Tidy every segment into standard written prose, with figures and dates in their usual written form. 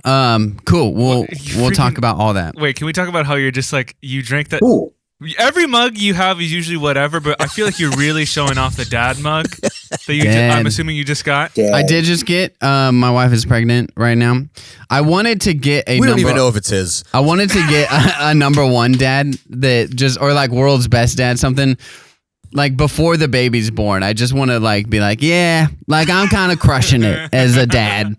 Cool. We'll talk about all that. Wait, can we talk about how you're just like, you drank that? Cool. Every mug you have is usually whatever, but I feel like you're really showing off the dad mug that I'm assuming you just got. Dad. I did just get. My wife is pregnant right now. I wanted to get a. We don't even know if it's his. I wanted to get a number one dad that just, or like world's best dad, something like before the baby's born. I just want to like be like, yeah, like I'm kind of crushing it as a dad.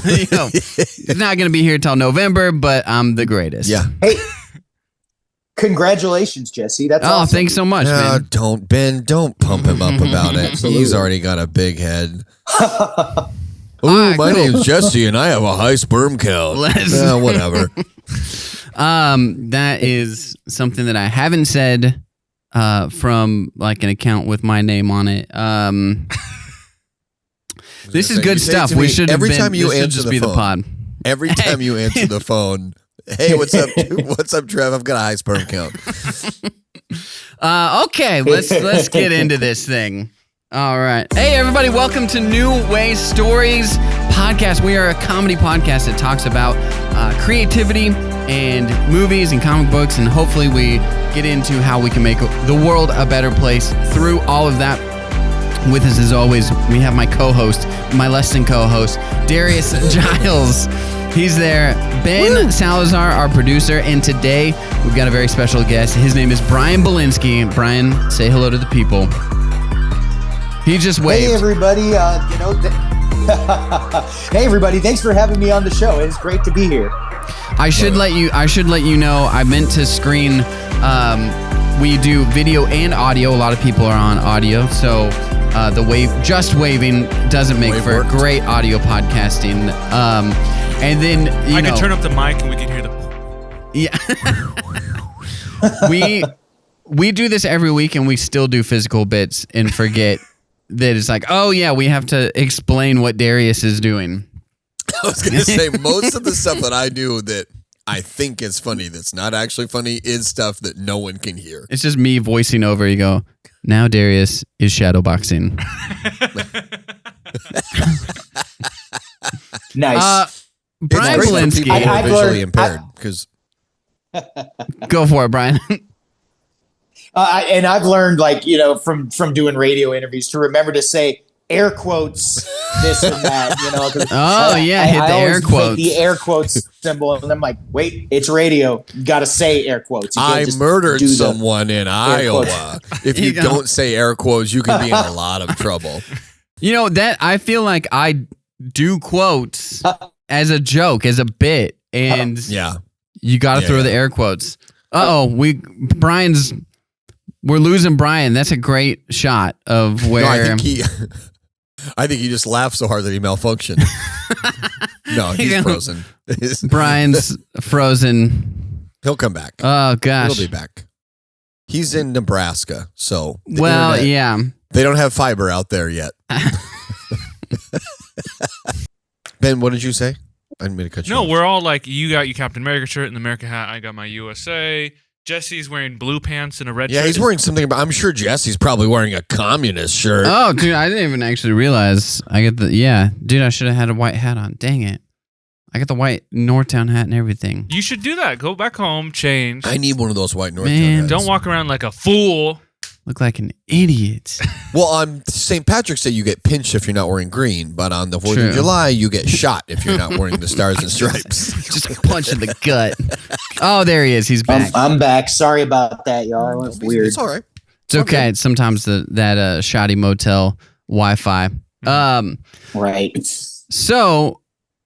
He's not gonna be here till November, but I'm the greatest. Yeah. Hey. Congratulations, Jesse. That's awesome. Thanks so much, man. Don't pump him up about it. He's already got a big head. My name's Jesse, and I have a high sperm count. Whatever. That is something that I haven't said from like an account with my name on it. This is good stuff. We should every time you answer the phone. The pod. Every time you answer the phone. Hey, what's up? What's up, Trev? I've got a high sperm count. Okay, let's get into this thing. All right. Hey, everybody, welcome to NewWayStories podcast. We are a comedy podcast that talks about creativity and movies and comic books, and hopefully we get into how we can make the world a better place through all of that. With us, as always, we have my co-host, my less than co-host, Darius Giles. He's there. Ben Salazar, our producer, and today we've got a very special guest. His name is Bryan Bielenski. Bryan, say hello to the people. He just waved. Hey, everybody. Hey, everybody. Thanks for having me on the show. It's great to be here. I should let you know. I meant to screen. We do video and audio. A lot of people are on audio, so just waving doesn't make for great audio podcasting. And then I can turn up the mic and we can hear the. Yeah. we do this every week and we still do physical bits and forget that it's like, oh yeah, we have to explain what Darius is doing. I was going to say most of the stuff that I do that I think is funny that's not actually funny is stuff that no one can hear. It's just me voicing over. You go, now Darius is shadowboxing. Nice. Bryan Bielenski. I'm visually impaired because. Go for it, Bryan. And I've learned, from doing radio interviews to remember to say air quotes this and that. Hit the air quotes. The air quotes symbol, and I'm like, wait, it's radio. You got to say air quotes. I murdered someone in Iowa. If you don't say air quotes, you can be in a lot of trouble. That I feel like I do quotes as a joke, as a bit, and you got to throw the air quotes. We're losing Bryan. That's a great shot of where. No, I think he just laughed so hard that he malfunctioned. No, he's frozen. Bryan's frozen. He'll come back. Oh gosh, he'll be back. He's in Nebraska, so they don't have fiber out there yet. Ben, what did you say? I didn't mean to cut you off. No, we're all like, you got your Captain America shirt and the America hat. I got my USA. Jesse's wearing blue pants and a red shirt. Yeah, he's wearing something. I'm sure Jesse's probably wearing a communist shirt. Oh, dude, I didn't even actually realize. Dude, I should have had a white hat on. Dang it. I got the white Northtown hat and everything. You should do that. Go back home, change. I need one of those white Northtown hats. Don't walk around like a fool. Look like an idiot. Well, on St. Patrick's Day, you get pinched if you're not wearing green, but on the 4th of July, you get shot if you're not wearing the stars and stripes. Just a punch in the gut. Oh, there he is. He's back. I'm back. Sorry about that, y'all. It was weird. It's all right. It's okay. Okay. Sometimes that shoddy motel Wi-Fi. Right. So,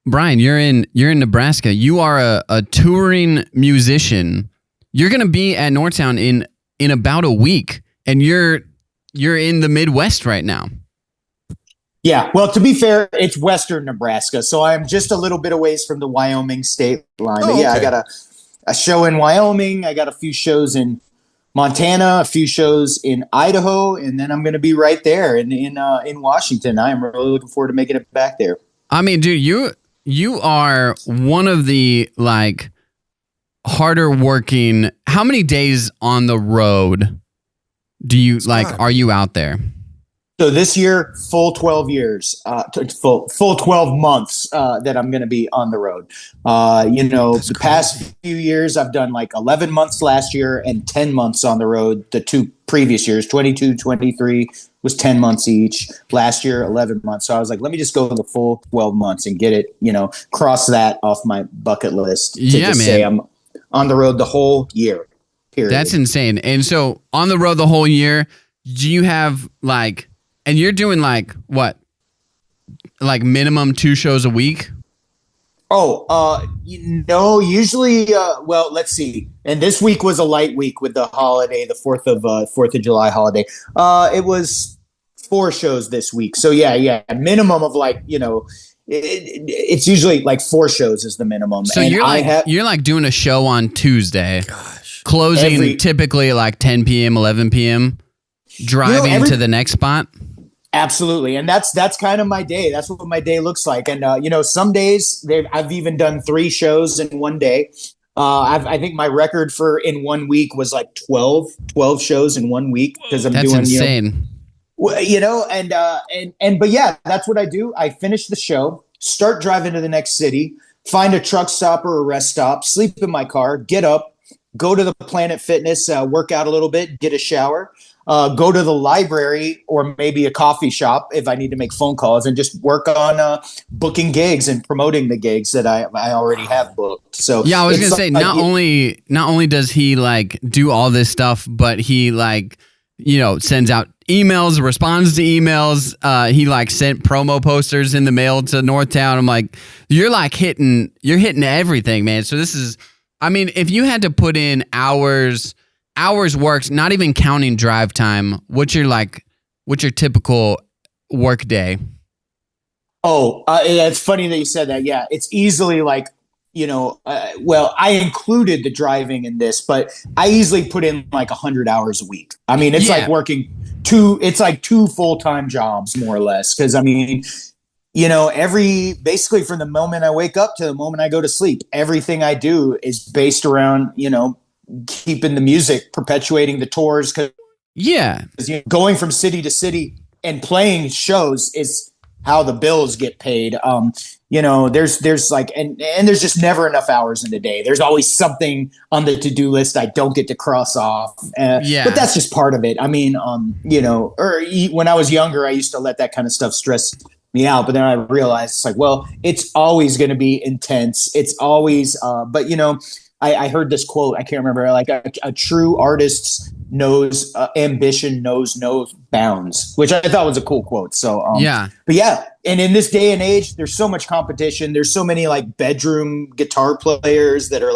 Bryan, you're in Nebraska. You are a touring musician. You're going to be at Northtown in about a week. And you're in the Midwest right now. Yeah, well, to be fair, it's Western Nebraska, so I'm just a little bit away from the Wyoming state line. But I got a show in Wyoming. I got a few shows in Montana, a few shows in Idaho, and then I'm going to be right there in Washington. I am really looking forward to making it back there. I mean, dude, you are one of the harder working. How many days on the road? Do you are you out there? So this year, full 12 years, full 12 months that I'm going to be on the road. That's the past few years, I've done like 11 months last year and 10 months on the road. The 2 previous years, 22, 23 was 10 months each. Last year, 11 months. So I was like, let me just go the full 12 months and get it, cross that off my bucket list to just say I'm on the road the whole year, period. That's insane. And so on the road the whole year, do you have and you're doing what? Like minimum 2 shows a week? Usually, well, let's see. And this week was a light week with the holiday, the 4th of July holiday. It was 4 shows this week. So yeah, minimum of it's usually like 4 shows is the minimum. So and you're doing a show on Tuesday. Gosh. Closing typically 10 p.m., 11 p.m., driving to the next spot. Absolutely. And that's kind of my day. That's what my day looks like. And, some days I've even done 3 shows in one day. I think my record for in 1 week was 12 shows in 1 week because I'm that's doing, insane. but yeah, that's what I do. I finish the show, start driving to the next city, find a truck stop or a rest stop, sleep in my car, get up, go to the Planet Fitness, work out a little bit, get a shower. Go to the library or maybe a coffee shop if I need to make phone calls and just work on booking gigs and promoting the gigs that I already have booked. So yeah, I was gonna say not only does he do all this stuff, but he sends out emails, responds to emails. He sent promo posters in the mail to Northtown. I'm like, you're hitting everything, man. So this is, if you had to put in hours worked, not even counting drive time, what's your typical work day? It's funny that you said that. Yeah, it's easily well, I included the driving in this, but I easily put in 100 hours a week. It's like working 2 full-time jobs more or less. Cause basically from the moment I wake up to the moment I go to sleep, everything I do is based around, keeping the music, perpetuating the tours. Going from city to city and playing shows is how the bills get paid. There's there's just never enough hours in the day. There's always something on the to-do list I don't get to cross off. But that's just part of it. when I was younger, I used to let that kind of stuff stress me out. But then I realized it's always going to be intense. It's always, I heard this quote. I can't remember. A true artist knows ambition knows no bounds, which I thought was a cool quote. So but yeah. And in this day and age, there's so much competition. There's so many bedroom guitar players that are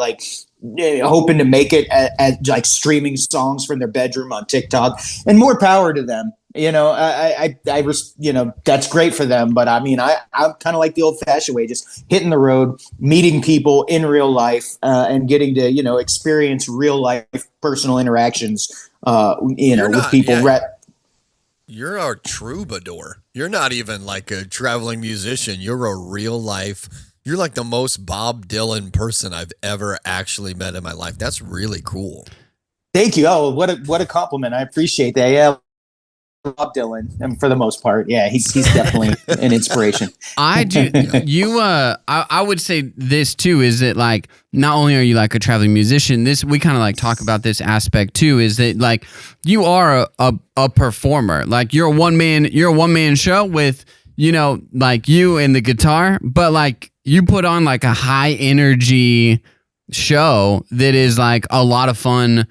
hoping to make it at streaming songs from their bedroom on TikTok. And more power to them. That's great for them. But I'm kind of like the old fashioned way, just hitting the road, meeting people in real life, and getting to, experience real life personal interactions, with people. Yeah. You're a troubadour. You're not even a traveling musician. You're a real life. You're the most Bob Dylan person I've ever actually met in my life. That's really cool. Thank you. Oh, what a compliment. I appreciate that. Yeah. Bob Dylan, and for the most part, yeah, he's definitely an inspiration. I do. I would say this too is that not only are you a traveling musician, we kind of talk about this aspect too, is that you are a performer. You're a one man show with you and the guitar, but you put on a high energy show that is a lot of fun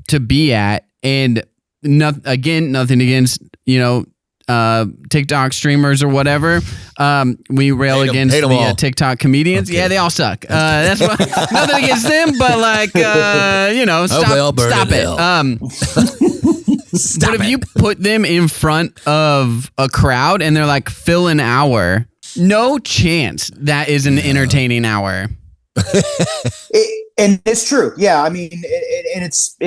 to be at. And nothing against TikTok streamers or whatever. We rail against the TikTok comedians. Okay. Yeah, they all suck. That's why, nothing against them, but stop it. But if you put them in front of a crowd and they're fill an hour, no chance that is an entertaining hour. And it's true. Yeah, and it's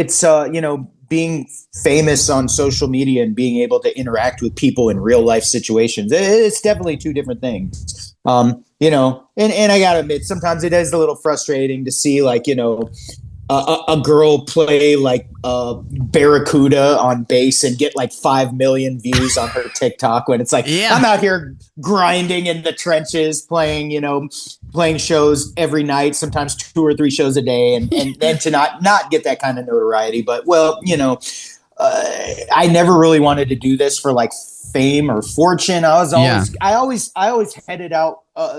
being famous on social media and being able to interact with people in real life situations, it's definitely 2 different things. And I gotta admit, sometimes it is a little frustrating to see a girl play like Barracuda on bass and get like 5 million views on her TikTok when it's like, I'm out here grinding in the trenches, playing shows every night, sometimes 2 or 3 shows a day, and then to not get that kind of notoriety. But I never really wanted to do this for like fame or fortune. I always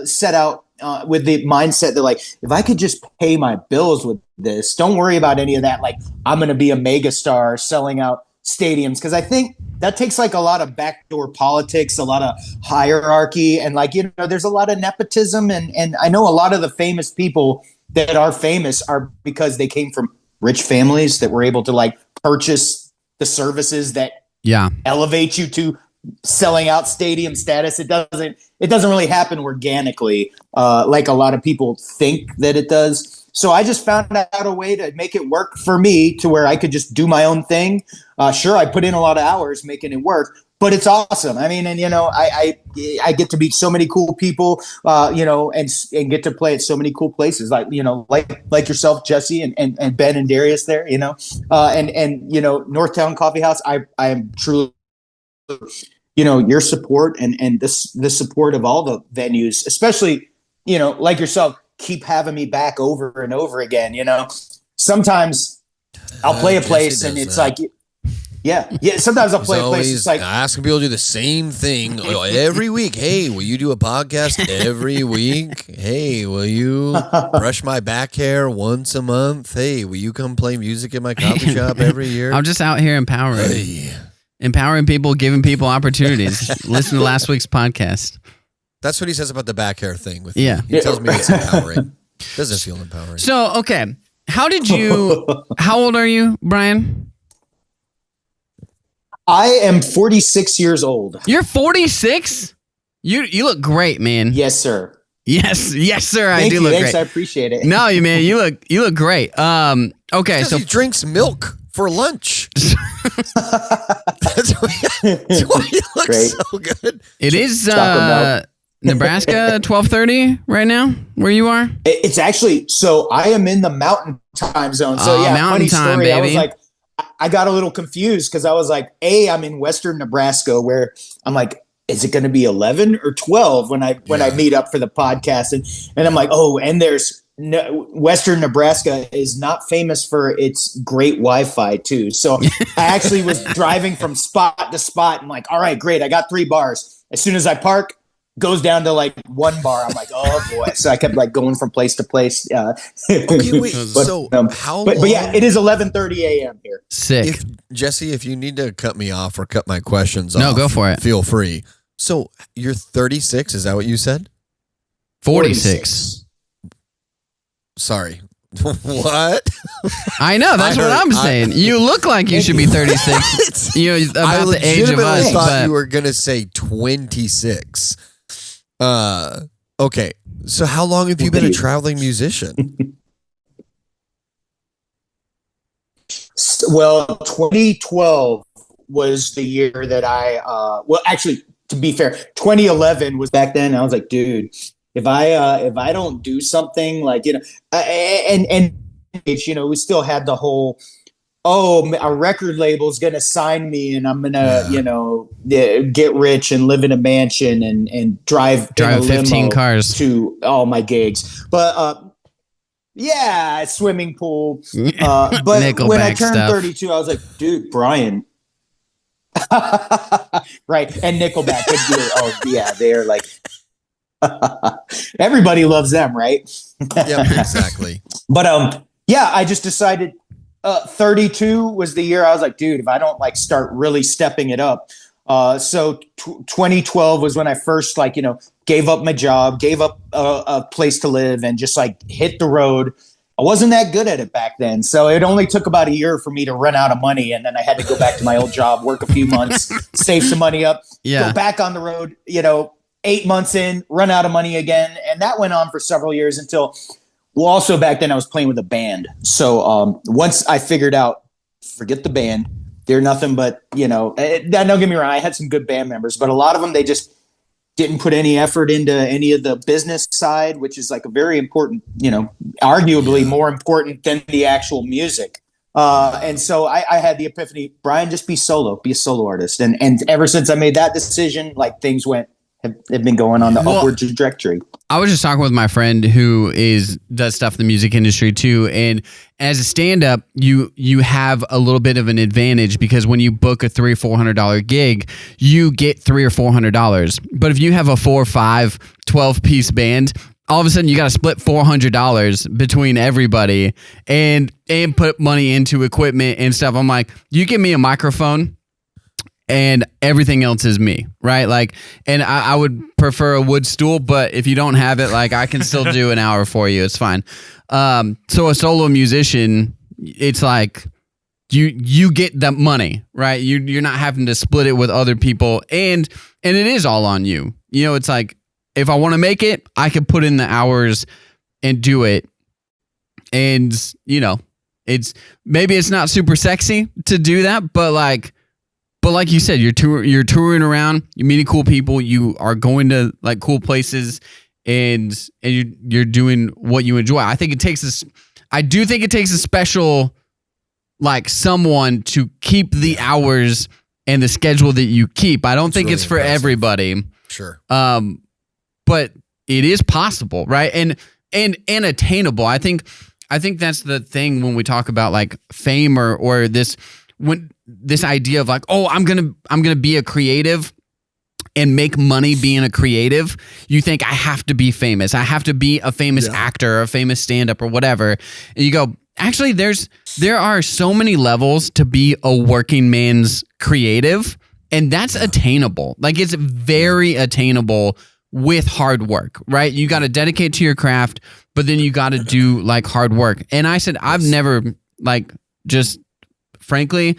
set out with the mindset that like, if I could just pay my bills with this, don't worry about any of that. Like, I'm going to be a mega star selling out stadiums. Cause I think that takes like a lot of backdoor politics, a lot of hierarchy, and like, there's a lot of nepotism. And I know a lot of the famous people that are famous are because they came from rich families that were able to like purchase the services that elevate you to selling out stadium status. It doesn't really happen organically like a lot of people think that it does. So I just found out a way to make it work for me to where I could just do my own thing. Sure, I put in a lot of hours making it work, but it's awesome. I mean, and I get to meet so many cool people, and get to play at so many cool places, like yourself, Jesse, and Ben and Darius there, and Northtown Coffee House. I am truly, your support and the support of all the venues, especially, like yourself, keep having me back over and over again. Sometimes I'll play a place and it's like, sometimes I'll play a place. It's like asking people to do the same thing every week. Hey, will you do a podcast every week? Hey, will you brush my back hair once a month? Hey, will you come play music in my coffee shop every year? I'm just out here empowering people, giving people opportunities. Listen to last week's podcast. That's what he says about the back hair thing with me. He tells me it's empowering. Doesn't feel empowering. So, okay. How old are you, Bryan? I am 46 years old. You're 46? You look great, man. Yes, sir. Yes, sir. I do look great. Thanks, I appreciate it. No, man, you look great. Okay, so he drinks milk for lunch. That's why he looks so good. It is Nebraska 12:30 right now where you are. It's actually, so I am in the mountain time zone. So mountain funny time, story. baby. I was like, I got a little confused because I was like, I'm in Western Nebraska, where I'm like, is it going to be 11 or 12 when I meet up for the podcast? And I'm like, and there's Western Nebraska is not famous for its great Wi-Fi too. So I actually was driving from spot to spot and like, all right, great. I got 3 bars. As soon as I park, goes down to like 1 bar. I'm like, oh boy. So I kept like going from place to place. Okay, wait. So how long? But yeah, it is 11:30 a.m. here. Sick. Jesse, if you need to cut me off or cut my questions off, no, go for it. Feel free. So you're 36. Is that what you said? 46. Sorry. What? I know. That's what I'm saying. You look like you should be 36. About the age of us. I thought you were going to say 26. Okay. So how long have you been a traveling musician? Well, 2012 was the year that actually, to be fair, 2011 was back then. I was like, dude, if I don't do something like, and we still had the whole, a record label's going to sign me and I'm going to, get rich and live in a mansion and drive 15 cars to all my gigs. But, swimming pool. But Nickelback when I turned stuff. 32, I was like, dude, Bryan. Right. And Nickelback. They're like, everybody loves them, right? Yeah, exactly. But I just decided 32 was the year I was like, dude, if I don't like start really stepping it up. So 2012 was when I first gave up my job, gave up a place to live, and just like hit the road. I wasn't that good at it back then. So it only took about a year for me to run out of money. And then I had to go back to my old job, work a few months, save some money up, go back on the road, 8 months in, run out of money again. And that went on for several years until, also back then I was playing with a band. So once I figured out, forget the band, they're nothing but, don't get me wrong, I had some good band members, but a lot of them, they just, didn't put any effort into any of the business side, which is like a very important, arguably more important than the actual music. And so I had the epiphany, Bryan, just be a solo artist. And ever since I made that decision, like things have been going on the upward trajectory. I was just talking with my friend who does stuff in the music industry too. And as a stand-up, you have a little bit of an advantage because when you book a $300 or $400 gig, you get $300 or $400. But if you have a 4, 5, 12-piece band, all of a sudden you got to split $400 between everybody and put money into equipment and stuff. I'm like, you give me a microphone and everything else is me, right? Like, and I would prefer a wood stool, but if you don't have it, like I can still do an hour for you. It's fine. So a solo musician, it's like you get the money, right? You're not having to split it with other people, and it is all on you. It's like if I want to make it, I could put in the hours and do it, and it's maybe it's not super sexy to do that, but like you said, you're touring around, you're meeting cool people, you are going to like cool places, and you're doing what you enjoy. I do think it takes a special like someone to keep the hours and the schedule that you keep. I don't think really it's for impressive. Everybody. Sure. But it is possible, right? And attainable. I think that's the thing when we talk about like fame or this idea of like, oh, I'm gonna be a creative and make money being a creative. You think I have to be famous. I have to be a famous actor or a famous stand-up or whatever. And you go, actually, there are so many levels to be a working man's creative, and that's attainable. Like it's very attainable with hard work, right? You got to dedicate to your craft, but then you got to do like hard work. And I said, I've never frankly,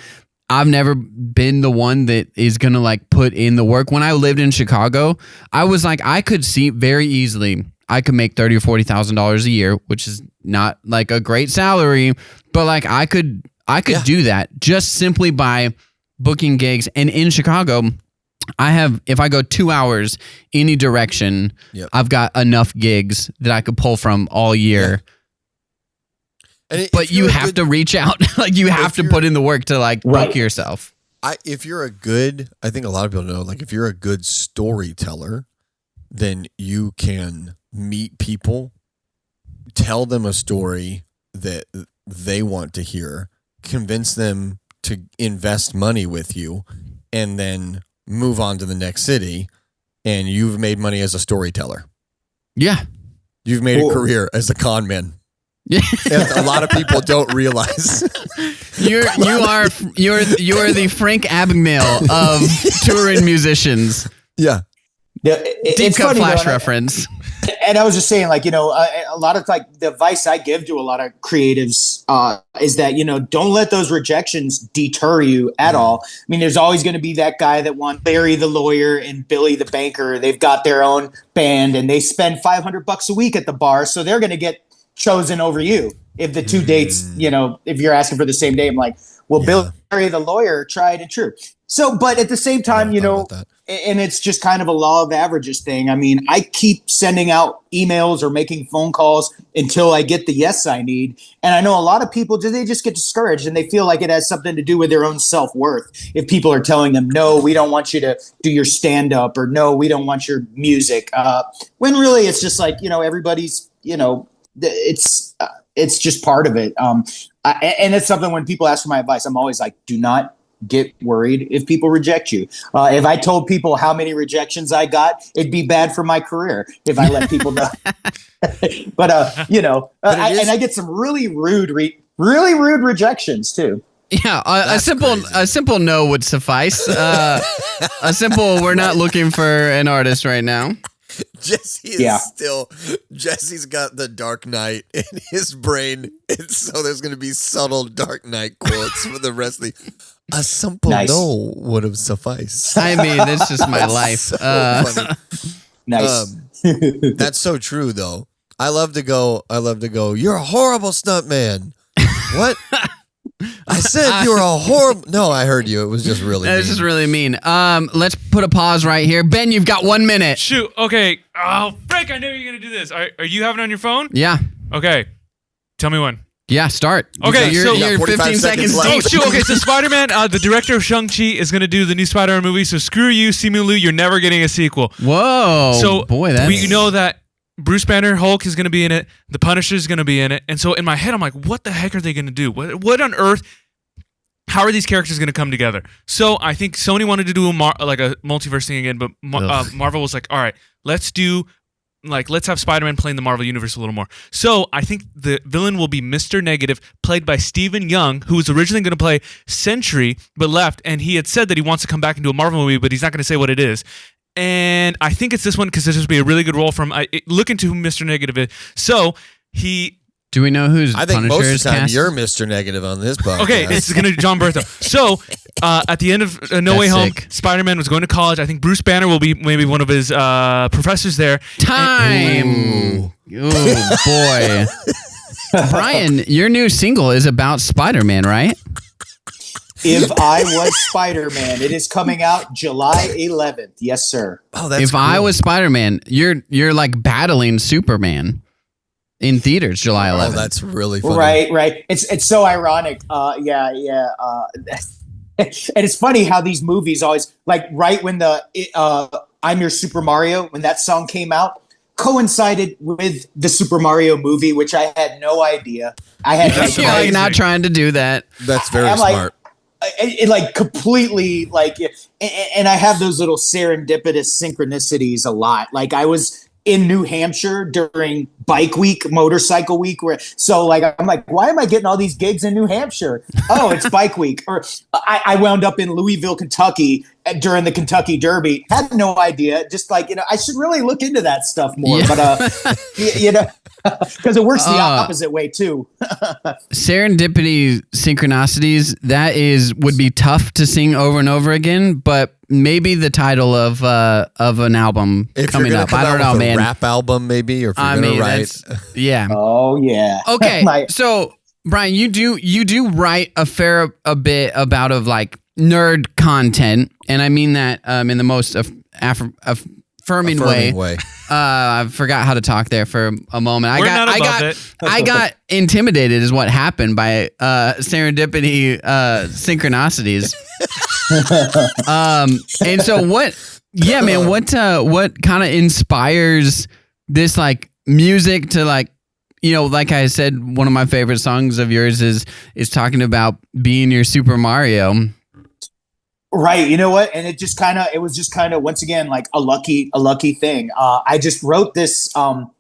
I've never been the one that is going to like put in the work. When I lived in Chicago, I was like, I could see very easily, I could make $30,000 or $40,000 a year, which is not like a great salary, but like I could do that just simply by booking gigs. And in Chicago, if I go 2 hours any direction, I've got enough gigs that I could pull from all year. But you have to reach out. Like you have to put in the work to like book yourself. I think a lot of people know, like if you're a good storyteller, then you can meet people, tell them a story that they want to hear, convince them to invest money with you, and then move on to the next city, and you've made money as a storyteller. Yeah. You've made a career as a con man. Yeah. A lot of people don't realize. You are the Frank Abagnale of touring musicians. Yeah. Deep cut Flash reference. And I was just saying, like, a lot of like the advice I give to a lot of creatives is that, don't let those rejections deter you at all. I mean, there's always going to be that guy that wants Larry the lawyer and Billy the banker. They've got their own band and they spend $500 a week at the bar. So they're going to get chosen over you if the two dates, if you're asking for the same day. I'm like, well, Billy the lawyer, tried and true. So, but at the same time, and it's just kind of a law of averages thing. I mean, I keep sending out emails or making phone calls until I get the yes I need. And I know a lot of people, they just get discouraged and they feel like it has something to do with their own self-worth. If people are telling them, no, we don't want you to do your stand-up, or no, we don't want your music. When really it's just like, everybody's, it's just part of it. And it's something when people ask for my advice, I'm always like, do not get worried if people reject you. If I told people how many rejections I got, it'd be bad for my career if I let people know. But I get some really rude rejections too. Yeah, a simple no would suffice. A simple, we're not looking for an artist right now. Jesse's got the Dark Knight in his brain, and so there's going to be subtle Dark Knight quotes for the rest of the. A simple no would have sufficed. I mean, that's just my life. So funny. Nice. That's so true, though. I love to go. You're a horrible stuntman. What? I said you were a horrible. No, I heard you. It was just really mean. This is really mean. Let's put a pause right here. Ben, you've got 1 minute. Shoot. Okay. Oh, Frank, I knew you were going to do this. Are you having it on your phone? Yeah. Okay. Tell me when. Yeah, start. Okay, you're, so you're 15 seconds left. deep. Oh, shoot. Okay, so Spider-Man, the director of Shang-Chi is going to do the new Spider-Man movie, so screw you, Simu Liu, you're never getting a sequel. Whoa. So boy, that's... we know that Bruce Banner, Hulk is going to be in it, the Punisher is going to be in it, and so in my head, I'm like, what the heck are they going to do? What on earth? How are these characters going to come together? So I think Sony wanted to do a multiverse thing again, but Marvel was like, all right, let's have Spider-Man play in the Marvel Universe a little more. So I think the villain will be Mr. Negative, played by Stephen Young, who was originally going to play Sentry, but left, and he had said that he wants to come back into a Marvel movie, but he's not going to say what it is. And I think it's this one because this would be a really good role for him. Look into who Mr. Negative is. So he... Do we know who's I think Punisher most of is the time cast? you're Mr. Negative on this podcast. Okay, it's going to be John Bertha. So, at the end of No Way Home, sick. Spider-Man was going to college. I think Bruce Banner will be maybe one of his professors there. Time. Oh, boy. Brian, your new single is about Spider-Man, right? If I Was Spider-Man, it is coming out July 11th. Yes, sir. Oh, that's If cool. I was Spider-Man, you're like battling Superman in theaters July 11th. Oh, that's really funny. Right. It's so ironic. Yeah. And it's funny how these movies always, like, right when the I'm Your Super Mario, when that song came out, coincided with the Super Mario movie, which I had no idea. I had You're like not trying to do that. That's very I'm smart. it like completely like, and I have those little serendipitous synchronicities a lot. Like I was in New Hampshire during bike week, motorcycle week, so I'm like, why am I getting all these gigs in New Hampshire? Oh, it's bike week. Or I wound up in Louisville, Kentucky during the Kentucky Derby. Had no idea. Just I should really look into that stuff more. Yeah. But because it works the opposite way too. Serendipity synchronicities, would be tough to sing over and over again, but maybe the title of an album If coming you're up. come I don't out know, with a man. rap album, maybe, or if you're gonna write. Yeah. Oh yeah. Okay. So Brian, you do write a bit about like nerd content, and I mean that in the most affirming way. I forgot how to talk there for a moment. I got intimidated is what happened by serendipity synchronicities. And so what kind of inspires this like music to like, like I said, one of my favorite songs of yours is talking about being your Super Mario. Right. You know what? And it was just kind of, once again, like a lucky thing. I just wrote this, well,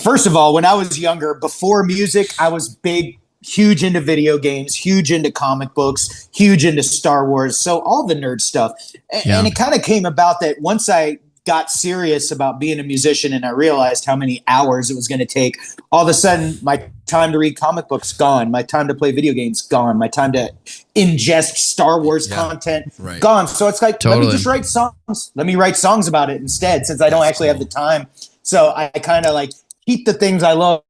first of all, when I was younger, before music, I was huge into video games, huge into comic books, huge into Star Wars. So all the nerd stuff. And it kind of came about that once I got serious about being a musician and I realized how many hours it was going to take, all of a sudden my time to read comic books gone, my time to play video games gone, my time to ingest Star Wars content gone. So it's like, Let me just write songs. Let me write songs about it instead, since I don't actually have the time. So I kind of like keep the things I love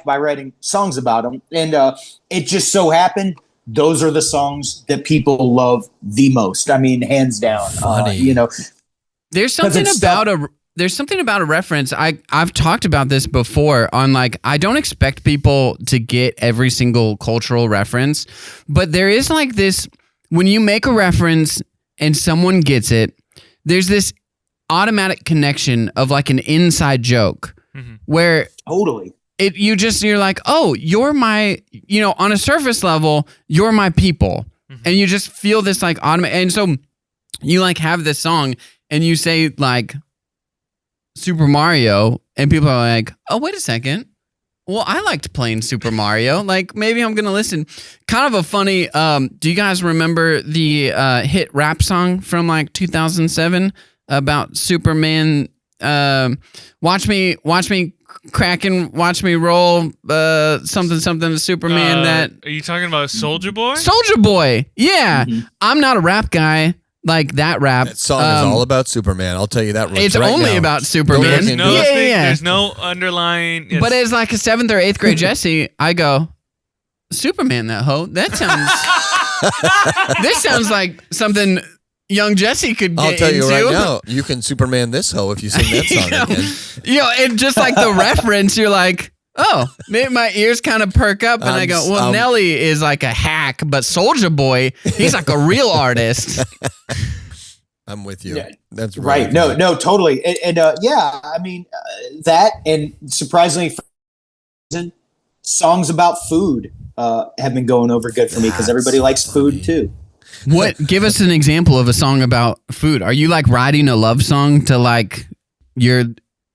by writing songs about them. And it just so happened those are the songs that people love the most. I mean, hands down. There's something about a reference. I've talked about this before on like, I don't expect people to get every single cultural reference, but there is like this, when you make a reference and someone gets it, there's this automatic connection of like an inside joke where totally you're like, oh, you're my, on a surface level, you're my people. And you just feel this like automatic. And so you like have this song and you say like Super Mario and people are like, oh, wait a second. Well, I liked playing Super Mario. Like maybe I'm going to listen. Kind of a funny, do you guys remember the hit rap song from like 2007 about Superman? Watch me crack and watch me roll something to Superman. That are you talking about Soldier Boy? Soldier Boy, yeah. I'm not a rap guy like that rap. That song is all about Superman. I'll tell you that. It's only now. about Superman. There's no underlying. But as like a 7th or 8th grade Jesse, I go, Superman that hoe. That sounds. This sounds like something young Jesse could get I'll tell you into. right now, you can Superman this hoe if you sing that song again. And just like the reference, you're like, oh, maybe my ears kind of perk up, and I go, well, Nelly is like a hack, but Soulja Boy, he's like a real artist. I'm with you. Yeah, that's right. No, totally. And I mean, that, and surprisingly, songs about food have been going over good for me because everybody likes food too. Give us an example of a song about food. Are you like writing a love song to like your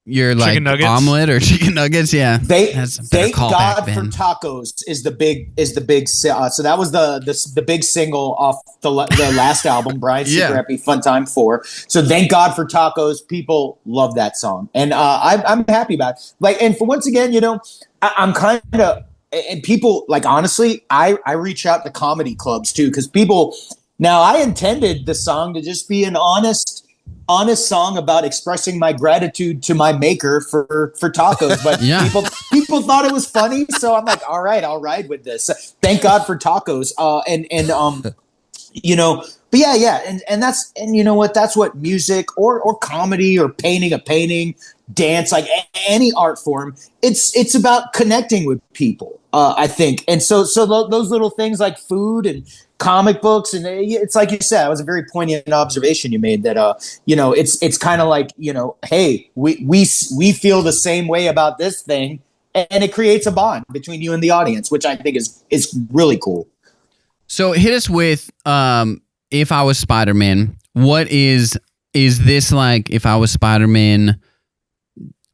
like omelet or chicken nuggets? Yeah. Thank God for Tacos is the big so that was the big single off the last album, Brian Super Happy Fun Time 4. So Thank God for Tacos. People love that song. And I'm happy about it. Like, and for once again, I'm kind of, and people, like, honestly, I reach out to comedy clubs too, because people, now I intended the song to just be an honest song about expressing my gratitude to my maker for tacos, but people thought it was funny, so I'm like, all right, I'll ride with this. Thank God for tacos. But and that's, and you know what, that's what music or comedy or painting a painting, dance, like any art form, it's about connecting with people, I think. And so those little things like food and comic books, and it's like you said, it was a very poignant observation you made that it's kind of like, hey, we feel the same way about this thing, and it creates a bond between you and the audience, which I think is really cool. So hit us with If I Was Spider-Man. What is this like? If I was Spider-Man,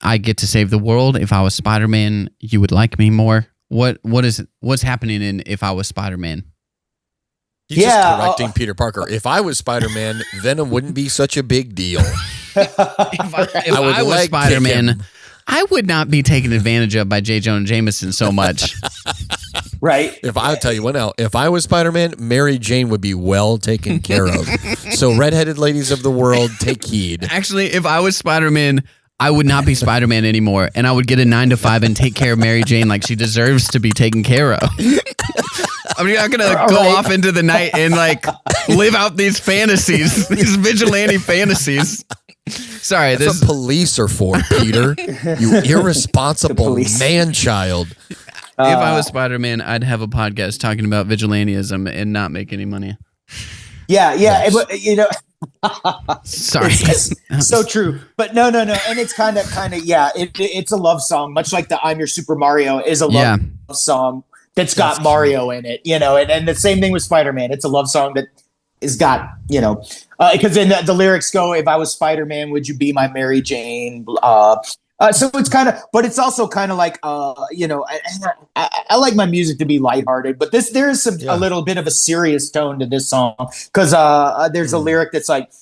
I get to save the world. If I was Spider-Man, you would like me more. What's happening in If I Was Spider-Man? He's just correcting Peter Parker. If I was Spider-Man, Venom wouldn't be such a big deal. If I was Spider-Man, I would not be taken advantage of by J. Jonah Jameson so much. Right. I'll tell you what now, if I was Spider-Man, Mary Jane would be well taken care of. So redheaded ladies of the world, take heed. Actually, if I was Spider-Man, I would not be Spider-Man anymore, and I would get a 9 to 5 and take care of Mary Jane like she deserves to be taken care of. I'm not gonna go off into the night and like live out these fantasies, these vigilante fantasies. Sorry, that's what police are for, Peter. You irresponsible man-child. If I was Spider-Man, I'd have a podcast talking about vigilantism and not make any money. Yeah, Sorry, it's so true. But no, and it's kind of it's a love song, much like the "I'm Your Super Mario" is a love song that's got Mario in it, and the same thing with Spider-Man. It's a love song that has got, because then the lyrics go, "If I was Spider-Man, would you be my Mary Jane?" So it's kind of, but it's also kind of like, I like my music to be lighthearted, but there is a little bit of a serious tone to this song, because there's a lyric that's like,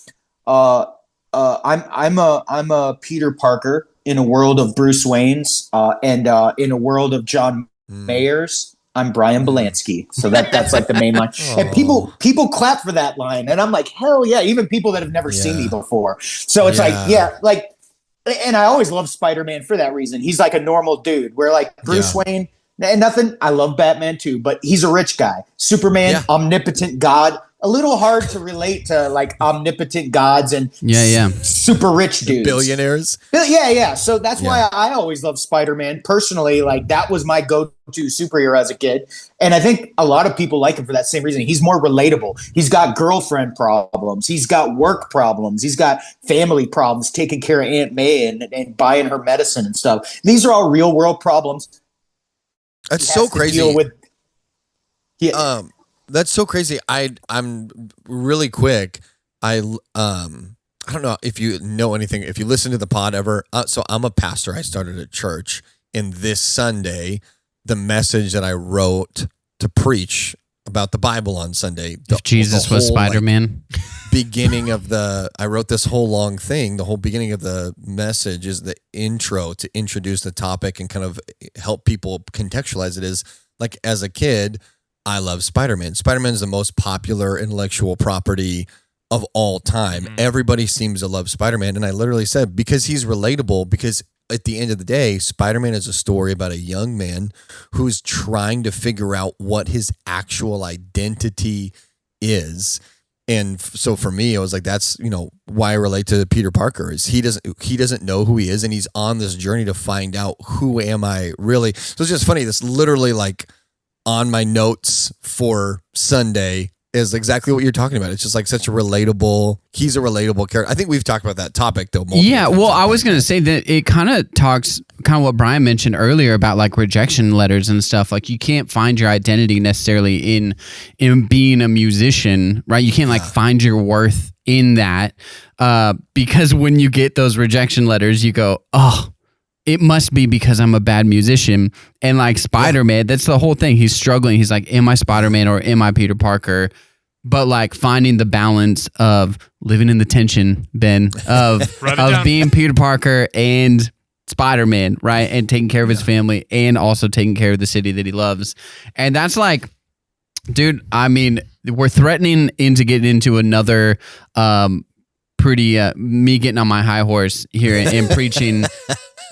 I'm a Peter Parker in a world of Bruce Waynes, and in a world of John Mayers, I'm Bryan Bielenski. So that's like the main line. And people clap for that line, and I'm like, hell yeah! Even people that have never seen me before. So it's like. And I always love Spider-Man for that reason. He's like a normal dude, where like Bruce Wayne, and nothing. I love Batman too, but he's a rich guy. Superman, omnipotent God. A little hard to relate to like omnipotent gods and super rich dudes, billionaires. Yeah. So that's why I always love Spider-Man. Personally, like that was my go-to superhero as a kid, and I think a lot of people like him for that same reason. He's more relatable. He's got girlfriend problems. He's got work problems. He's got family problems, taking care of Aunt May and buying her medicine and stuff. These are all real world problems. That's so crazy. That's so crazy. I'm really quick. I don't know if you know anything, if you listen to the pod ever. So I'm a pastor. I started a church, and this Sunday, the message that I wrote to preach about the Bible on Sunday. If Jesus was Spider-Man. I wrote this whole long thing. The whole beginning of the message is the intro to introduce the topic and kind of help people contextualize it. Is like, as a kid, I love Spider-Man. Spider-Man is the most popular intellectual property of all time. Everybody seems to love Spider-Man. And I literally said, because he's relatable, because at the end of the day, Spider-Man is a story about a young man who's trying to figure out what his actual identity is. And so for me, I was like, that's, why I relate to Peter Parker is he doesn't know who he is. And he's on this journey to find out who am I really. So it's just funny. That's literally like on my notes for Sunday is exactly what you're talking about. It's just like he's a relatable character. I think we've talked about that topic though. Yeah. Well, I was going to say that it kind of talks what Bryan mentioned earlier about like rejection letters and stuff. Like you can't find your identity necessarily in being a musician, right? You can't like find your worth in that, because when you get those rejection letters, you go, oh, it must be because I'm a bad musician. And like Spider-Man, that's the whole thing. He's struggling. He's like, am I Spider-Man or am I Peter Parker? But like finding the balance of living in the tension, Ben, of being Peter Parker and Spider-Man, right? And taking care of his family and also taking care of the city that he loves. And that's like, dude, I mean, we're threatening to get into another me getting on my high horse here and preaching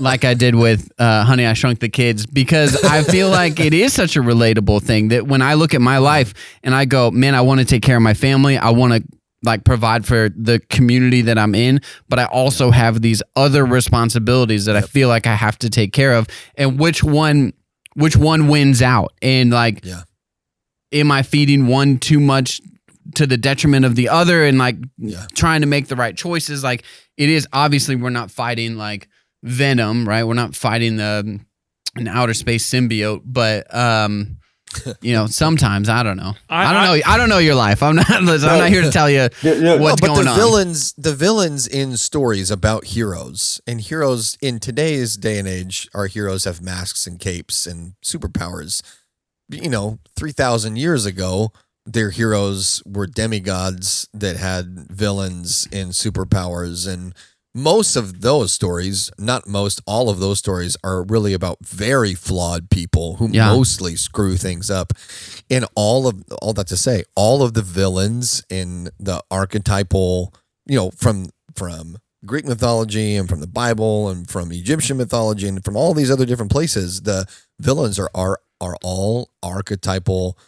like I did with Honey, I Shrunk the Kids, because I feel like it is such a relatable thing that when I look at my life and I go, man, I want to take care of my family. I want to like provide for the community that I'm in, but I also have these other responsibilities that I feel like I have to take care of. And which one wins out? And like, am I feeding one too much to the detriment of the other and like trying to make the right choices? Like it is obviously we're not fighting like Venom, right? We're not fighting an outer space symbiote, but sometimes I don't know. I don't know your life. I'm not here to tell you what's going on. The villains in stories about heroes, and heroes in today's day and age, our heroes have masks and capes and superpowers. 3,000 years ago, their heroes were demigods that had villains and superpowers, and most of those stories, not most, all of those stories are really about very flawed people who mostly screw things up. And all that to say, all of the villains in the archetypal, from Greek mythology and from the Bible and from Egyptian mythology and from all these other different places, the villains are all archetypal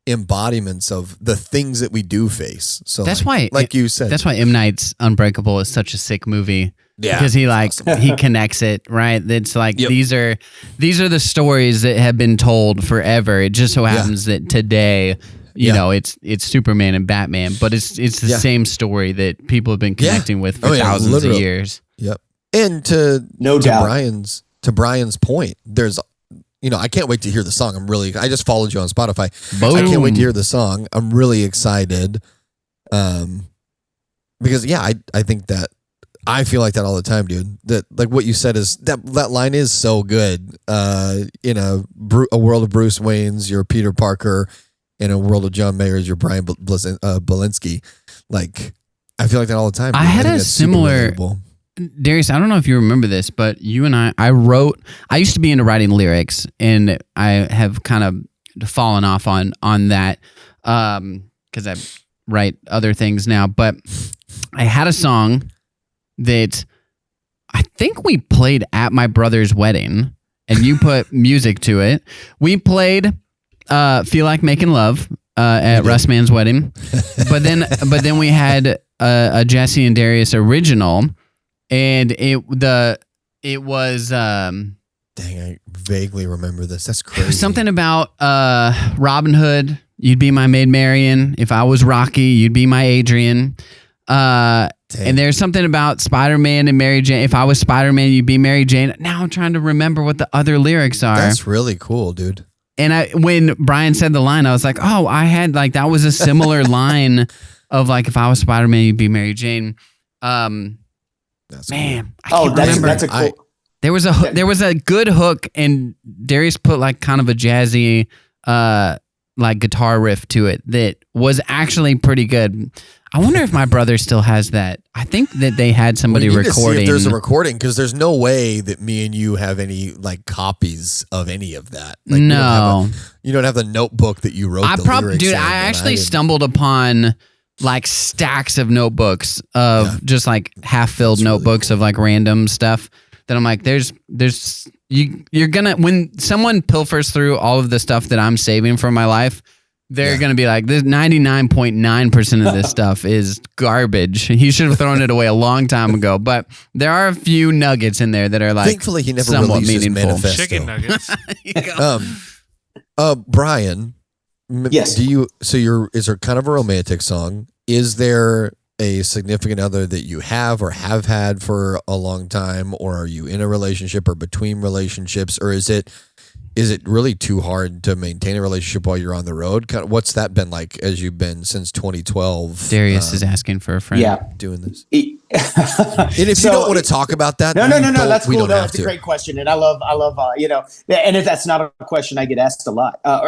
embodiments of the things that we do face. So that's why, like you said, that's why M. Night's Unbreakable is such a sick movie. Yeah, because he awesome. He connects it, right. It's like these are the stories that have been told forever. It just so happens that today, you know, it's Superman and Batman, but it's the same story that people have been connecting with for thousands of years. Yep. And to Bryan's point, there's. I can't wait to hear the song. I just followed you on Spotify. Boom. I can't wait to hear the song. I'm really excited. Because I think that I feel like that all the time, dude. That like what you said is that line is so good. In a world of Bruce Wayne's, you're Peter Parker. In a world of John Mayer's, you're Bryan Bielenski. Like I feel like that all the time. I had a similar. Darius, I don't know if you remember this, but you and I used to be into writing lyrics, and I have kind of fallen off on that because I write other things now. But I had a song that I think we played at my brother's wedding, and you put music to it. We played Feel Like Making Love at Russ Mann's wedding, but then we had a Jesse and Darius original. And it was dang, I vaguely remember this. That's crazy. Something about Robin Hood, you'd be my Maid Marian. If I was Rocky, you'd be my Adrian. And there's something about Spider-Man and Mary Jane. If I was Spider-Man, you'd be Mary Jane. Now I'm trying to remember what the other lyrics are. That's really cool, dude. And when Bryan said the line, I was like, oh, I had like that was a similar line of like if I was Spider-Man, you'd be Mary Jane. That's man, cool. That's a cool. There was a good hook, and Darius put like kind of a jazzy, like guitar riff to it that was actually pretty good. I wonder if my brother still has that. I think that they had somebody recording. To see if there's a recording, because there's no way that me and you have any like copies of any of that. Like, no, you don't have the notebook that you wrote. I actually stumbled upon like stacks of notebooks of just like half-filled notebooks of like random stuff that I'm like, you're gonna, when someone pilfers through all of the stuff that I'm saving for my life, they're going to be like, this 99.9% of this stuff is garbage. He should have thrown it away a long time ago. But there are a few nuggets in there that are like, thankfully he never somewhat released his meaningful. manifesto. Chicken nuggets. Brian, Yes. is there kind of a romantic song? Is there a significant other that you have or have had for a long time, or are you in a relationship or between relationships, or is it really too hard to maintain a relationship while you're on the road? What's that been like as you've been since 2012? Darius is asking for a friend. Yeah. Doing this. And if you don't want to talk about that, no, that's cool. No, That's it's a great question, and I love, and if that's not a question, I get asked a lot. I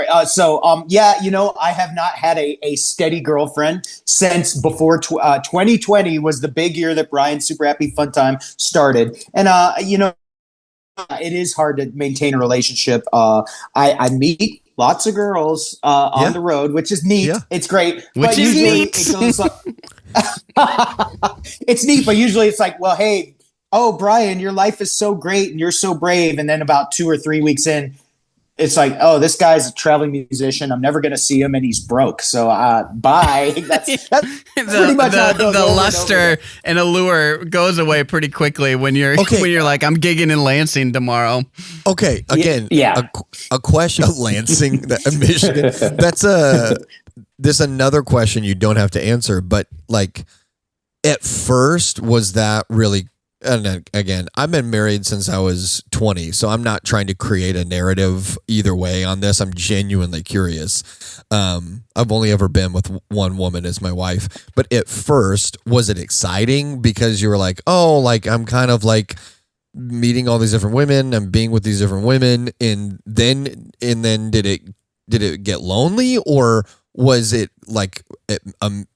have not had a steady girlfriend since before 2020 was the big year that Brian Super Happy Fun Time started, and it is hard to maintain a relationship. I meet lots of girls on the road, which is neat. Yeah. It's great. Which is neat. It goes like, it's neat, but usually it's like, well, hey, Brian, your life is so great and you're so brave. And then about 2 or 3 weeks in, it's like, oh, this guy's a traveling musician. I'm never going to see him, and he's broke. So bye. That's pretty much how it goes. The luster and allure goes away pretty quickly when you're like, I'm gigging in Lansing tomorrow. Okay, again, a question of Lansing, Michigan. This another question you don't have to answer, but like, at first, was that really? And again, I've been married since I was 20, so I'm not trying to create a narrative either way on this. I'm genuinely curious. I've only ever been with one woman as my wife, but at first, was it exciting because you were like, oh, like I'm kind of like meeting all these different women, I'm being with these different women, and then did it get lonely, or was it like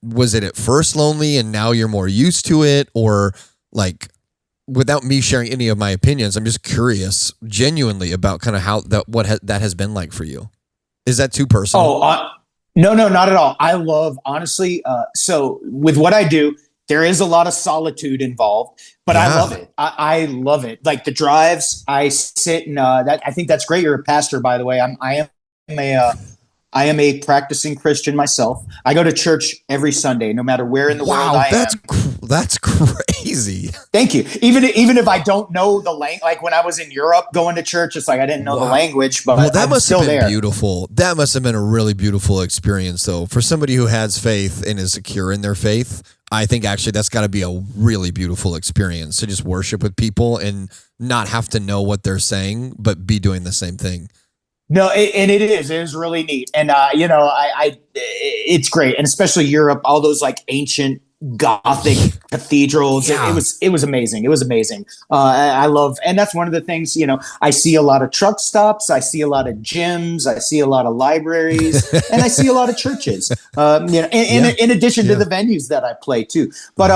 was it at first lonely and now you're more used to it, or like? Without me sharing any of my opinions, I'm just curious, genuinely, about kind of how that has been like for you. Is that too personal? No, not at all. I love, honestly. So with what I do, there is a lot of solitude involved, but I love it. I love it. Like the drives, I sit and I think that's great. You're a pastor, by the way. I am a practicing Christian myself. I go to church every Sunday, no matter where in the world I am. That's crazy. Thank you. Even if I don't know the language, like when I was in Europe going to church, it's like I didn't know the language, but that must have been there. Beautiful. That must have been a really beautiful experience, though, for somebody who has faith and is secure in their faith. I think actually that's got to be a really beautiful experience to just worship with people and not have to know what they're saying, but be doing the same thing. No, it is really neat. And, it's great. And especially Europe, all those like ancient Gothic cathedrals. Yeah. It was amazing. It was amazing. I love, and that's one of the things, I see a lot of truck stops. I see a lot of gyms. I see a lot of libraries and I see a lot of churches, in addition to the venues that I play too. But,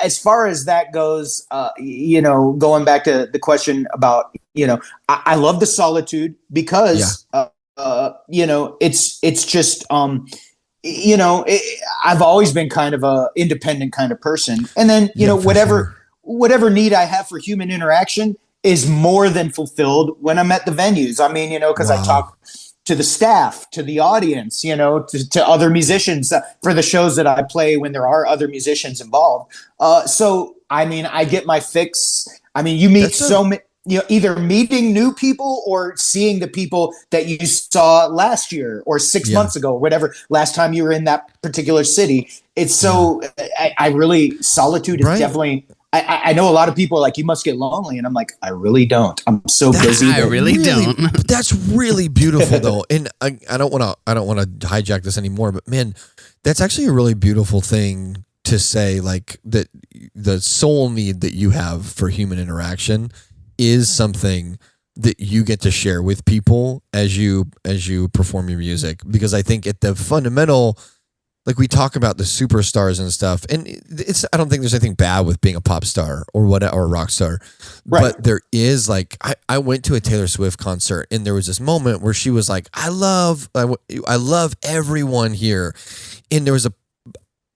as far as that goes, going back to the question about, I love the solitude because, it's just, I've always been kind of a independent kind of person. And then, whatever need I have for human interaction is more than fulfilled when I'm at the venues. I mean, because I talk to the staff, to the audience, to other musicians for the shows that I play when there are other musicians involved. So, I mean, I get my fix. I mean, you meet so many. Either meeting new people or seeing the people that you saw last year or 6 months ago or whatever, last time you were in that particular city. It's so, I really, solitude is definitely, I know a lot of people are like, you must get lonely. And I'm like, I really don't. I'm so busy. I really don't. That's really beautiful though. And I don't want to hijack this anymore, but man, that's actually a really beautiful thing to say, like that the soul need that you have for human interaction is something that you get to share with people as you perform your music. Because I think at the fundamental, like we talk about the superstars and stuff, and I don't think there's anything bad with being a pop star or a rock star, but there is like, I went to a Taylor Swift concert and there was this moment where she was like, I love everyone here. And there was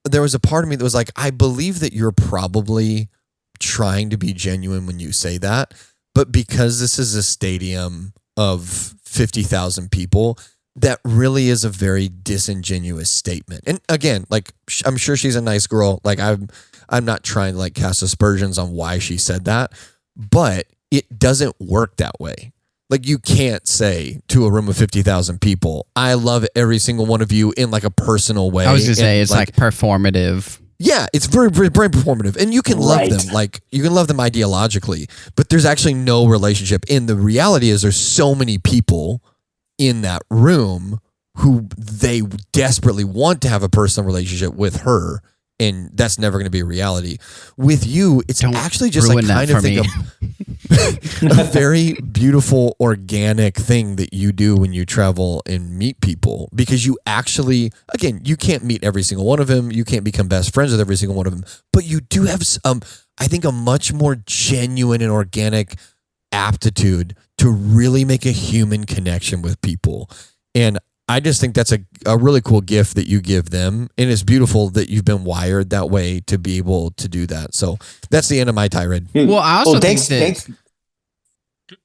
there was a part of me that was like, I believe that you're probably trying to be genuine when you say that, but because this is a stadium of 50,000 people, that really is a very disingenuous statement. And again, like, I'm sure she's a nice girl. Like, I'm not trying to like cast aspersions on why she said that, but it doesn't work that way. Like, you can't say to a room of 50,000 people, I love every single one of you in like a personal way. I was going to say it's like performative. Yeah, it's very, very, very performative. And you can love them, like, you can love them ideologically, but there's actually no relationship. And the reality is there's so many people in that room who they desperately want to have a personal relationship with her, and that's never going to be a reality. With you, it's actually just like kind of a very beautiful, organic thing that you do when you travel and meet people, because you actually, again, you can't meet every single one of them. You can't become best friends with every single one of them, but you do have, I think, a much more genuine and organic aptitude to really make a human connection with people. And I just think that's a really cool gift that you give them. And it's beautiful that you've been wired that way to be able to do that. So that's the end of my tirade. Well, I also think that...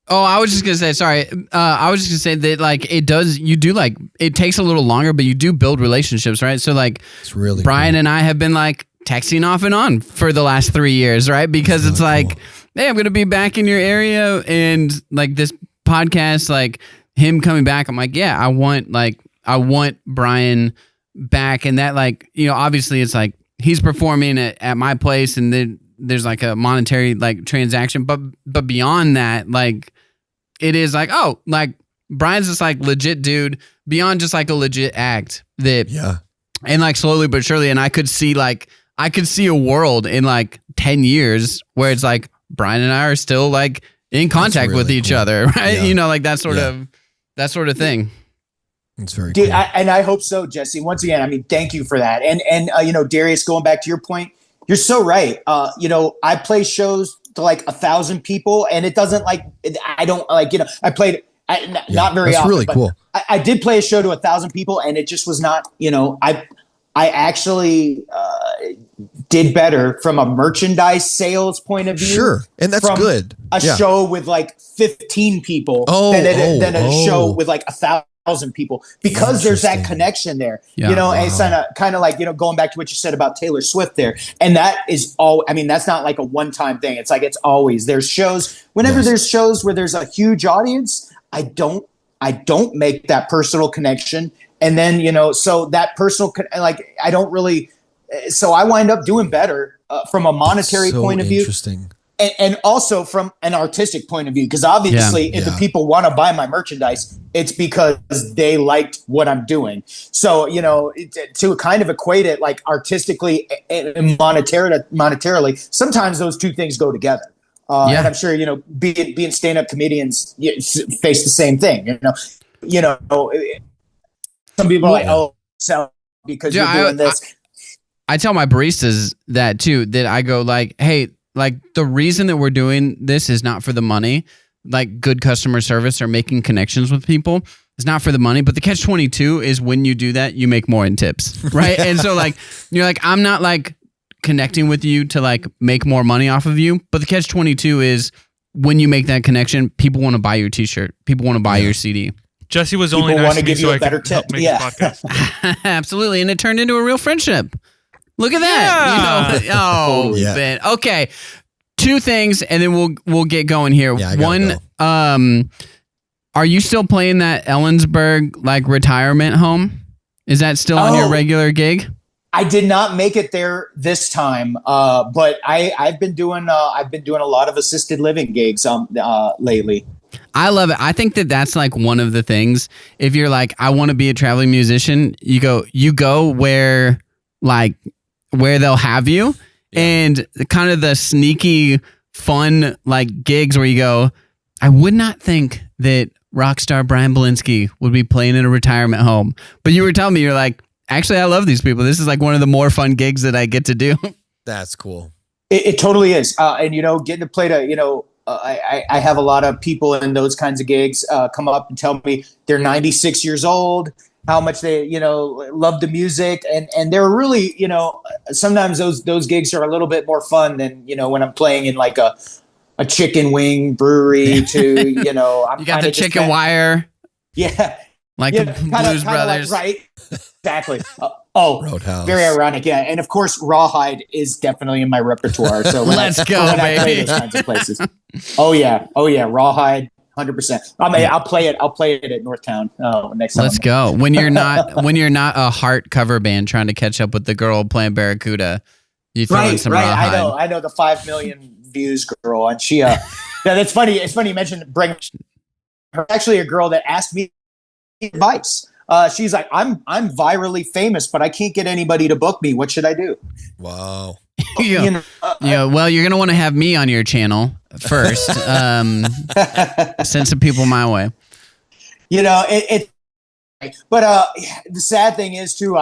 Oh, I was just going to say, sorry. I was just going to say that, like, it takes a little longer, but you do build relationships, right? So, like, it's really Bryan and I have been, like, texting off and on for the last 3 years, right? Because it's like, cool. Hey, I'm going to be back in your area, and like this podcast, like him coming back, I'm like, yeah, I want Bryan back. And that, like, you know, obviously it's like he's performing at my place, and then there's like a monetary like transaction, but beyond that, like it is like, oh, like Bryan's just like legit dude beyond just like a legit act that, yeah. And like slowly but surely, and I could see a world in like 10 years where it's like Bryan and I are still like in contact really with each other, right? Yeah. You know, like that sort of thing. It's very cool. And I hope so, Jesse. Once again, I mean, thank you for that. And you know, Darius, going back to your point, you're so right. You know, I play shows to like 1,000 people, and it doesn't like, I don't like, you know, I played not very often. That's really cool. I did play a show to 1,000 people, and it just was not, you know, I actually did better from a merchandise sales point of view. Sure, and that's good. A show with like 15 people than a show with like 1,000 people, because there's that connection there. Yeah. You know, and it's kind of like, you know, going back to what you said about Taylor Swift there, and that is all. I mean, that's not like a one-time thing. It's like it's always there's shows. Whenever there's shows where there's a huge audience, I don't make that personal connection. And then, you know, so that personal, like, I don't really, so I wind up doing better from a monetary point of view. Interesting. And also from an artistic point of view, because obviously if the people want to buy my merchandise, it's because they liked what I'm doing. So, you know, to kind of equate it like artistically and monetarily, sometimes those two things go together. And I'm sure, you know, being stand-up comedians face the same thing, you know, some people are like, oh, sell because you're doing this. I tell my baristas that too, that I go like, hey, like the reason that we're doing this is not for the money. Like good customer service or making connections with people is not for the money, but the catch-22 is when you do that, you make more in tips, right? And so like, you're like, I'm not like connecting with you to like make more money off of you, but the catch-22 is when you make that connection, people want to buy your t-shirt. People want to buy your CD. Jesse was only nice to give you a better tip. Absolutely. And it turned into a real friendship. Look at that. You know, man. Okay. Two things, and then we'll get going here. Yeah, one, are you still playing that Ellensburg like retirement home? Is that still on your regular gig? I did not make it there this time, but I've been doing a lot of assisted living gigs lately. I love it. I think that that's like one of the things. If you're like, I want to be a traveling musician, you go where they'll have you, and kind of the sneaky fun like gigs where you go, I would not think that rock star Bryan Bielenski would be playing in a retirement home. But you were telling me, you're like, actually, I love these people. This is like one of the more fun gigs that I get to do. That's cool. It totally is. And, you know, getting to play to, you know, I have a lot of people in those kinds of gigs come up and tell me they're 96 years old how much they, love the music. And they're really, sometimes those gigs are a little bit more fun than, when I'm playing in like a chicken wing brewery to, I'm you got the chicken wire. Yeah. Like the Blues Brothers. Like, right. Exactly. Roadhouse. Very ironic. Yeah. And of course, Rawhide is definitely in my repertoire. So let's go, when baby. I play those kinds of places. Oh yeah. Rawhide. 100%. I'll play it. I'll play it at Northtown next time. Let's go. When you're not a Heart cover band trying to catch up with the girl playing Barracuda, you throw in some Rawhide. I know the 5 million views girl, and she. Yeah, that's funny. It's funny you mentioned bring her. Actually, a girl that asked me advice. She's like, I'm virally famous, but I can't get anybody to book me. What should I do? Wow. Well, you're gonna want to have me on your channel first. Send some people my way. But the sad thing is too,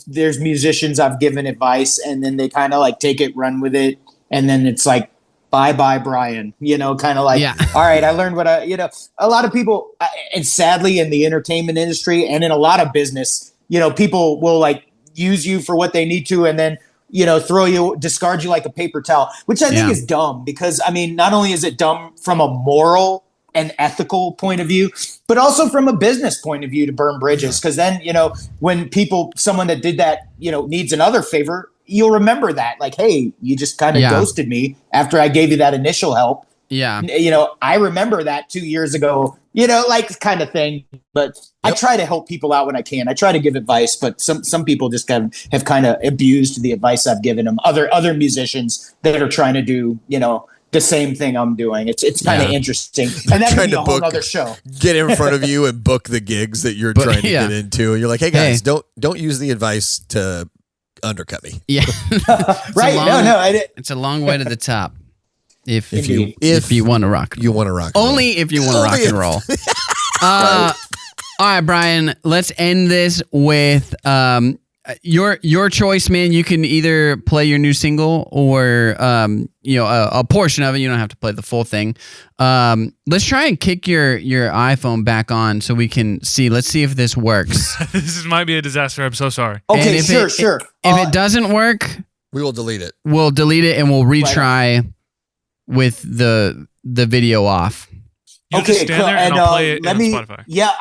there's musicians I've given advice, and then they kind of like take it, run with it, and then it's like, bye, Bryan, kind of like, all right, I learned what a lot of people, and sadly in the entertainment industry and in a lot of business, people will like use you for what they need to, and then, discard you like a paper towel, which I think is dumb, because I mean, not only is it dumb from a moral and ethical point of view, but also from a business point of view to burn bridges. Because then, when someone that did that, needs another favor, you'll remember that, like, hey, you just kind of ghosted me after I gave you that initial help. Yeah. I remember that 2 years ago, like kind of thing. But I try to help people out when I can. I try to give advice, but some people just have kind of abused the advice I've given them. Other musicians that are trying to do, the same thing I'm doing. It's kind of interesting. And that could be a whole other show. Get in front of you and book the gigs that you're trying to get into. You're like, hey guys, don't use the advice to undercut me. Yeah. Right. It's a long way to the top. If you want to rock. You want to rock. Only if you want to rock and roll. All right, Bryan, let's end this with your choice, man. You can either play your new single or a portion of it. You don't have to play the full thing. Let's try and kick your iPhone back on so we can see. Let's see if this works. This might be a disaster. I'm so sorry. Okay, sure. If it doesn't work, we will delete it. We'll delete it and we'll retry with the video off. You just stand there and I'll play it on Spotify. Yeah,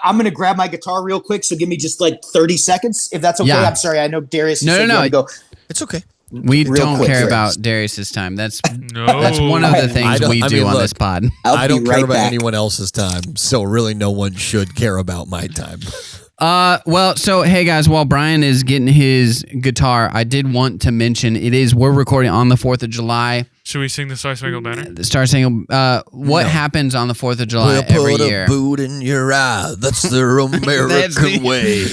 I'm going to grab my guitar real quick, so give me just like 30 seconds, if that's okay. Yeah. I'm sorry, I know Darius. No. Go. It's okay. We don't care about Darius's time. That's one of the things we do on this pod. I don't care about anyone else's time, so really no one should care about my time. Well, so hey guys, while Bryan is getting his guitar, I did want to mention we're recording on the 4th of July. Should we sing the Star Spangled Banner? The Star Spangled. What happens on the 4th of July every year? We'll put a boot in your eye. That's the American way.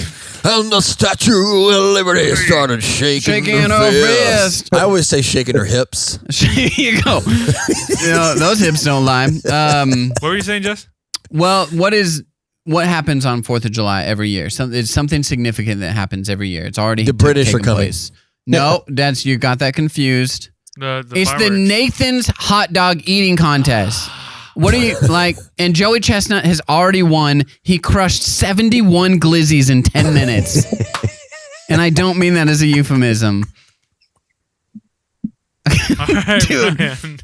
And the Statue of Liberty started shaking her fist. I always say shaking her hips. Here you go. Those hips don't lie. What were you saying, Jess? Well, what happens on 4th of July every year? It's something significant that happens every year. It's already the British are coming. Place. No, you got that confused. It's fireworks. the Nathan's hot dog eating contest. What are you like? And Joey Chestnut has already won. He crushed 71 glizzies in 10 minutes. And I don't mean that as a euphemism. All right, dude. Bryan.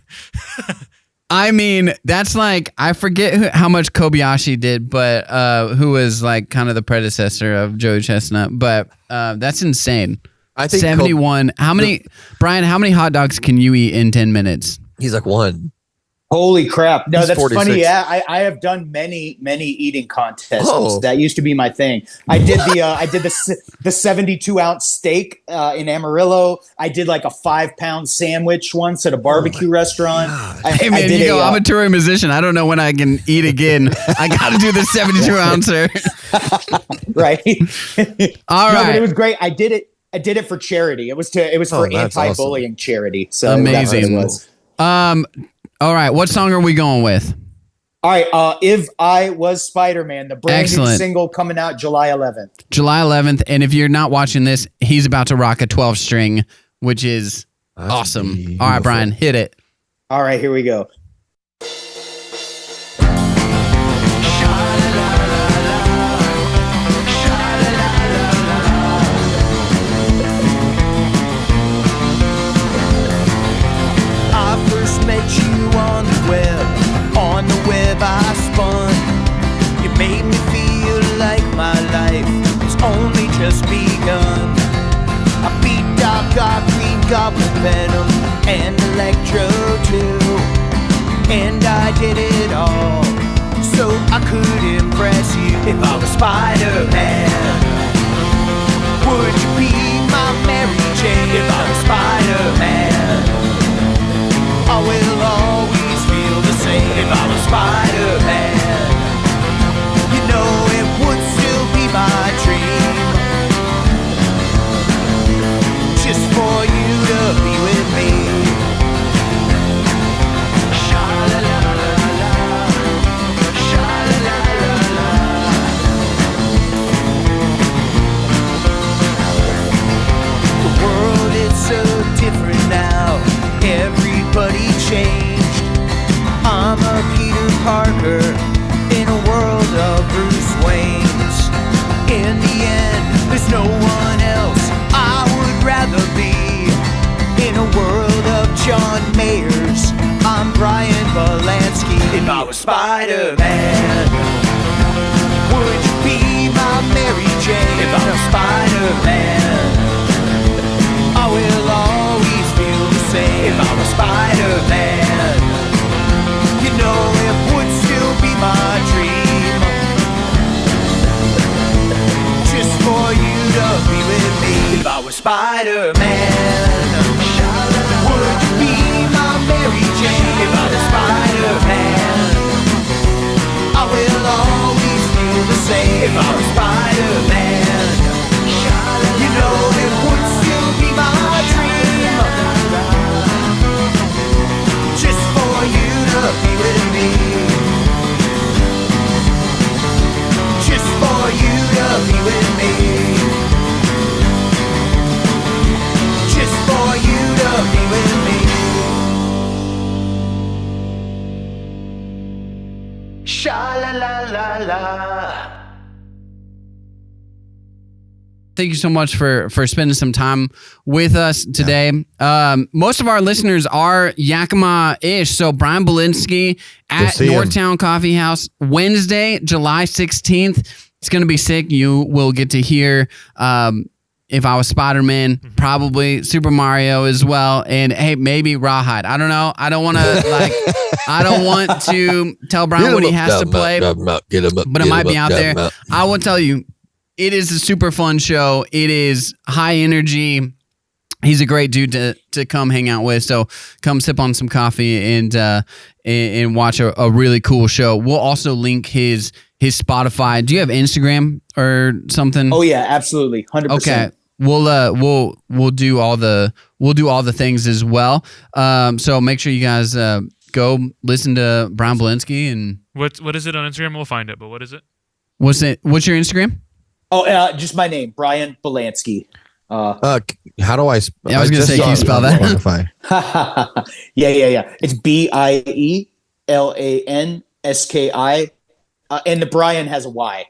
I mean, that's like, I forget how much Kobayashi did, but who was like kind of the predecessor of Joey Chestnut. But that's insane. I think 71. Bryan, how many hot dogs can you eat in 10 minutes? He's like one. Holy crap. No, that's 46. funny. Yeah, I have done many eating contests. Oh. That used to be my thing. I did the 72-ounce steak in Amarillo. I did like a 5-pound sandwich once at a barbecue restaurant. Hey man, I'm a touring musician. I don't know when I can eat again. I got to do the 72-ouncer. Right. All right. But it was great. I did it for charity. It was for anti-bullying charity. So amazing. That's what it was. All right, what song are we going with? All right, If I Was Spider-Man, the brand new single coming out July 11th. July 11th, and if you're not watching this, he's about to rock a 12-string, which is awesome. Beautiful. All right, Bryan, hit it. All right, here we go. Venom and Electro too. And I did it all so I could impress you. If I was Spider-Man, would you be my Mary Jane? If I was Spider-Man, I will always feel the same. If I was Spider-Man, you know it would still be my dream, just for you to be with me. Sha-la-la-la-la, sha-la-la-la-la. The world is so different now, everybody changed. I'm a Peter Parker in a world of Bruce Waynes. In the end, there's no one else I would rather be. In a world of John Mayers, I'm Bryan Bielenski. If I was Spider-Man, would you be my Mary Jane? If I was Spider-Man, I will always feel the same. If I was Spider-Man, you know it would still be my dream, just for you to be with me. If I was Spider-Man, would you be my Mary Jane? If I was Spider-Man, I will always feel the same. If I was Spider-Man, you know it would still be my dream, just for you to be with me, just for you to be with me, just for you to be with me. Sha-la-la-la-la. Thank you so much for spending some time with us today. Most of our listeners are Yakima-ish. So Bryan Bielenski at Northtown Coffee House, Wednesday, July 16th. It's going to be sick. You will get to hear If I Was Spider-Man, probably Super Mario as well. And hey, maybe Rawhide. I don't know. I don't want to I don't want to tell Bryan what he has to play, but it might be out there. I will tell you, it is a super fun show. It is high energy. He's a great dude to come hang out with. So come sip on some coffee and watch a really cool show. We'll also link his Spotify. Do you have Instagram or something? Oh yeah, absolutely, 100%. Okay, we'll do all the things as well. So make sure you guys go listen to Bryan Bielenski. And what is it on Instagram? We'll find it. But what is it? What's your Instagram? Oh, just my name, Bryan Bielenski. How do I? I was gonna say, can you spell that? Yeah. It's Bielanski, and the Bryan has a Y.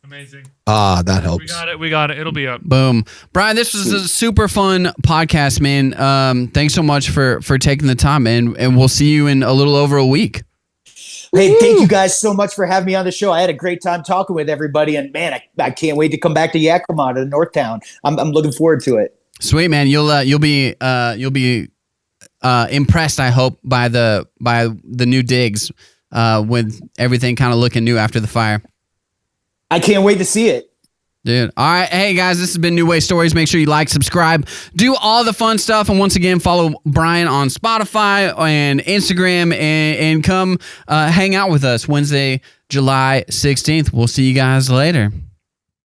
Amazing. That helps. We got it. It'll be up. Boom. Bryan, this was a super fun podcast, man. Thanks so much for taking the time, and we'll see you in a little over a week. Hey, thank you guys so much for having me on the show. I had a great time talking with everybody, and man, I can't wait to come back to Yakima, to Northtown. I'm looking forward to it. Sweet, man. You'll be impressed, I hope, by the new digs, with everything kind of looking new after the fire. I can't wait to see it. Dude. All right. Hey, guys, this has been New Way Stories. Make sure you like, subscribe, do all the fun stuff. And once again, follow Bryan on Spotify and Instagram and come hang out with us Wednesday, July 16th. We'll see you guys later.